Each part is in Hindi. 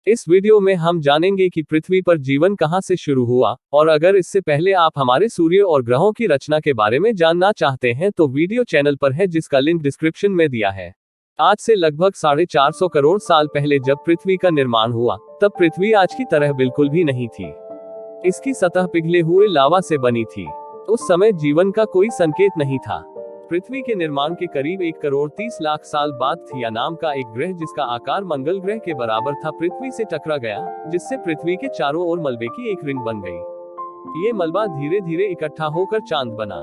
इस वीडियो में हम जानेंगे कि पृथ्वी पर जीवन कहां से शुरू हुआ, और अगर इससे पहले आप हमारे सूर्य और ग्रहों की रचना के बारे में जानना चाहते हैं तो वीडियो चैनल पर है, जिसका लिंक डिस्क्रिप्शन में दिया है। आज से लगभग 450 करोड़ साल पहले जब पृथ्वी का निर्माण हुआ, तब पृथ्वी आज की तरह बिल्कुल भी नहीं थी। इसकी सतह पिघले हुए लावा से बनी थी। उस समय जीवन का कोई संकेत नहीं था। पृथ्वी के निर्माण के करीब 1 करोड़ 30 लाख साल बाद थिया नाम का एक ग्रह, जिसका आकार मंगल ग्रह के बराबर था, पृथ्वी से टकरा गया, जिससे पृथ्वी के चारों ओर मलबे की एक रिंग बन गई। ये मलबा धीरे धीरे इकट्ठा होकर चांद बना।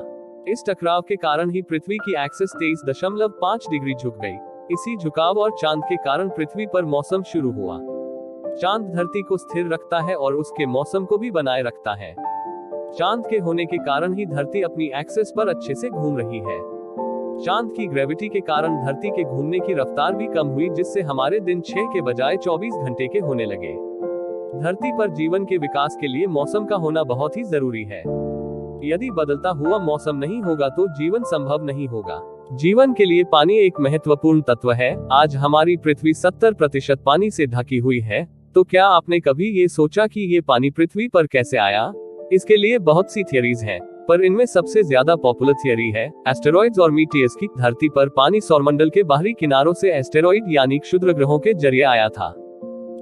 इस टकराव के कारण ही पृथ्वी की एक्सिस 23.5 डिग्री झुक गई। इसी झुकाव और चांद के कारण पृथ्वी पर मौसम शुरू हुआ। चांद धरती को स्थिर रखता है और उसके मौसम को भी बनाए रखता है। चांद के होने के कारण ही धरती अपनी एक्सिस पर अच्छे से घूम रही है। चांद की ग्रेविटी के कारण धरती के घूमने की रफ्तार भी कम हुई, जिससे हमारे दिन 6 के बजाय 24 घंटे के होने लगे। धरती पर जीवन के विकास के लिए मौसम का होना बहुत ही जरूरी है। यदि बदलता हुआ मौसम नहीं होगा तो जीवन संभव नहीं होगा। जीवन के लिए पानी एक महत्वपूर्ण तत्व है। आज हमारी पृथ्वी 70% पानी से ढकी हुई है, तो क्या आपने कभी ये सोचा कि ये पानी पृथ्वी पर कैसे आया? इसके लिए बहुत सी थियरीज हैं, पर इनमें सबसे ज्यादा पॉपुलर थियरी है एस्टेरॉइड्स और मीटियर्स की। धरती पर पानी सौरमंडल के बाहरी किनारों से एस्टेरॉइड यानी क्षुद्र ग्रहों के जरिए आया था।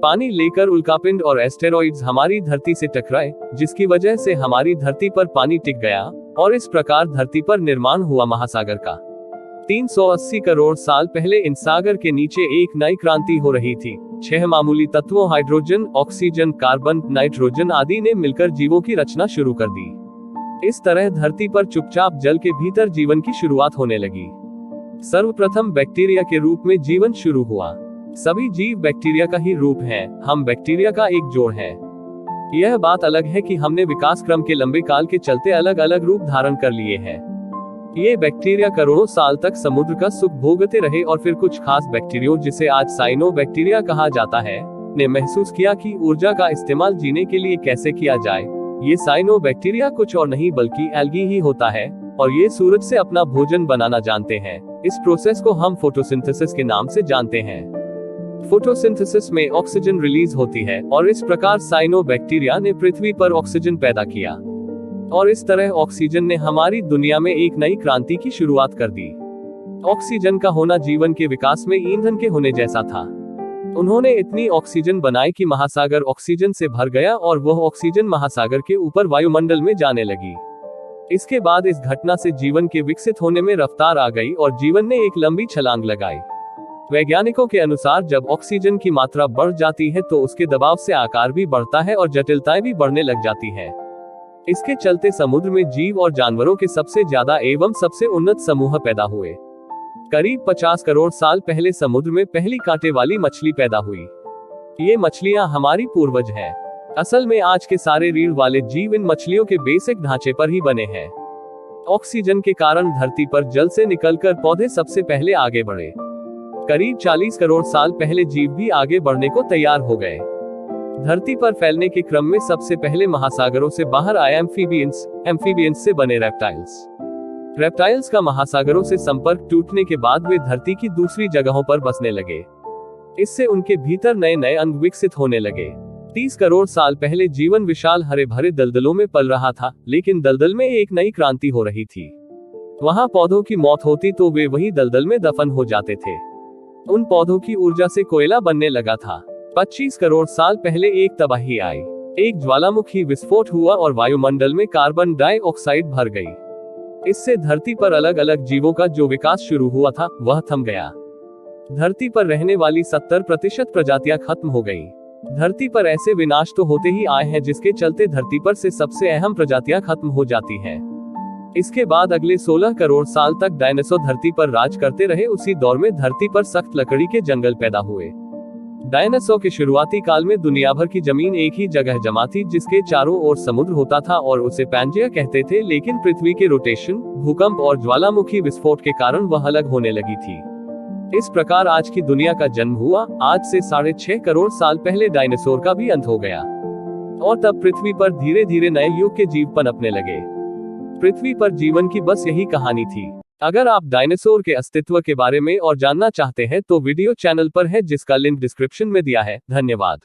पानी लेकर उल्कापिंड और एस्टेरॉइड्स हमारी धरती से टकराए, जिसकी वजह से हमारी धरती पर पानी टिक गया, और इस प्रकार धरती पर निर्माण हुआ महासागर का। 380 करोड़ साल पहले इन सागर के नीचे एक नई क्रांति हो रही थी। 6 मामूली तत्वों हाइड्रोजन, ऑक्सीजन, कार्बन, नाइट्रोजन आदि ने मिलकर जीवों की रचना शुरू कर दी। इस तरह धरती पर चुपचाप जल के भीतर जीवन की शुरुआत होने लगी। सर्वप्रथम बैक्टीरिया के रूप में जीवन शुरू हुआ। सभी जीव बैक्टीरिया का ही रूप हैं, हम बैक्टीरिया का एक जोड़ हैं। यह बात अलग है कि हमने विकास क्रम के लंबे काल के चलते अलग अलग रूप धारण कर लिए हैं। ये बैक्टीरिया करोड़ों साल तक समुद्र का सुख भोगते रहे, और फिर कुछ खास बैक्टीरिया, जिसे आज साइनो बैक्टीरिया कहा जाता है, ने महसूस किया कि ऊर्जा का इस्तेमाल जीने के लिए कैसे किया जाए। ये साइनो बैक्टीरिया कुछ और नहीं बल्कि एल्गी ही होता है, और ये सूरज से अपना भोजन बनाना जानते हैं। इस प्रोसेस को हम फोटोसिंथेसिस के नाम से जानते हैं। फोटोसिंथेसिस में ऑक्सीजन रिलीज होती है, और इस प्रकार साइनो बैक्टीरिया ने पृथ्वी पर ऑक्सीजन पैदा किया, और इस तरह ऑक्सीजन ने हमारी दुनिया में एक नई क्रांति की शुरुआत कर दी। ऑक्सीजन का होना जीवन के विकास में ईंधन के होने जैसा था। उन्होंने इतनी ऑक्सीजन बनाई कि महासागर ऑक्सीजन से भर गया, और वह ऑक्सीजन महासागर के ऊपर वायुमंडल में जाने लगी। इसके बाद इस घटना से जीवन के विकसित होने में रफ्तार आ गई, और जीवन ने एक लंबी छलांग लगाई। वैज्ञानिकों के अनुसार जब ऑक्सीजन की मात्रा बढ़ जाती है तो उसके दबाव से आकार भी बढ़ता है और जटिलताएं भी बढ़ने लग जाती हैं। इसके चलते समुद्र में जीव और जानवरों के सबसे ज्यादा एवं सबसे उन्नत समूह पैदा हुए। करीब 50 करोड़ साल पहले समुद्र में पहली कांटे वाली मछली पैदा हुई। ये मछलियां हमारी पूर्वज हैं। असल में आज के सारे रीढ़ वाले जीव इन मछलियों के बेसिक ढांचे पर ही बने हैं। ऑक्सीजन के कारण धरती पर जल से निकलकर पौधे सबसे पहले आगे बढ़े। करीब 40 करोड़ साल पहले जीव भी आगे बढ़ने को तैयार हो गए। धरती पर फैलने के क्रम में सबसे पहले महासागरों से बाहर आए एम्फीबियंस से बने रेप्टाइल्स का महासागरों से संपर्क टूटने के बाद वे धरती की दूसरी जगहों पर बसने लगे। इससे उनके भीतर नए नए अंग विकसित होने लगे। 30 करोड़ साल पहले जीवन विशाल हरे भरे दलदलों में पल रहा था, लेकिन दलदल में एक नई क्रांति हो रही थी। वहां पौधों की मौत होती तो वे वही दलदल में दफन हो जाते थे। उन पौधों की ऊर्जा से कोयला बनने लगा था। 25 करोड़ साल पहले एक तबाही आई। एक ज्वालामुखी विस्फोट हुआ और वायुमंडल में कार्बन डाइऑक्साइड भर गई। इससे धरती पर अलग अलग जीवों का जो विकास शुरू हुआ था वह थम गया। धरती पर रहने वाली 70% प्रजातियां खत्म हो गईं। धरती पर ऐसे विनाश तो होते ही आए हैं, जिसके चलते धरती पर से सबसे अहम प्रजातियां खत्म हो जाती हैं। इसके बाद अगले 16 करोड़ साल तक डायनासोर धरती पर राज करते रहे। उसी दौर में धरती पर सख्त लकड़ी के जंगल पैदा हुए। डायनासोर के शुरुआती काल में दुनिया भर की जमीन एक ही जगह जमा थी, जिसके चारों ओर समुद्र होता था और उसे पैंजिया कहते थे। लेकिन पृथ्वी के रोटेशन, भूकंप और ज्वालामुखी विस्फोट के कारण वह अलग होने लगी थी। इस प्रकार आज की दुनिया का जन्म हुआ। आज से 6.5 करोड़ साल पहले डायनासोर का भी अंत हो गया, और तब पृथ्वी पर धीरे धीरे नए युग के जीव पनपने लगे। पृथ्वी पर जीवन की बस यही कहानी थी। अगर आप डायनासोर के अस्तित्व के बारे में और जानना चाहते हैं तो वीडियो चैनल पर है, जिसका लिंक डिस्क्रिप्शन में दिया है। धन्यवाद।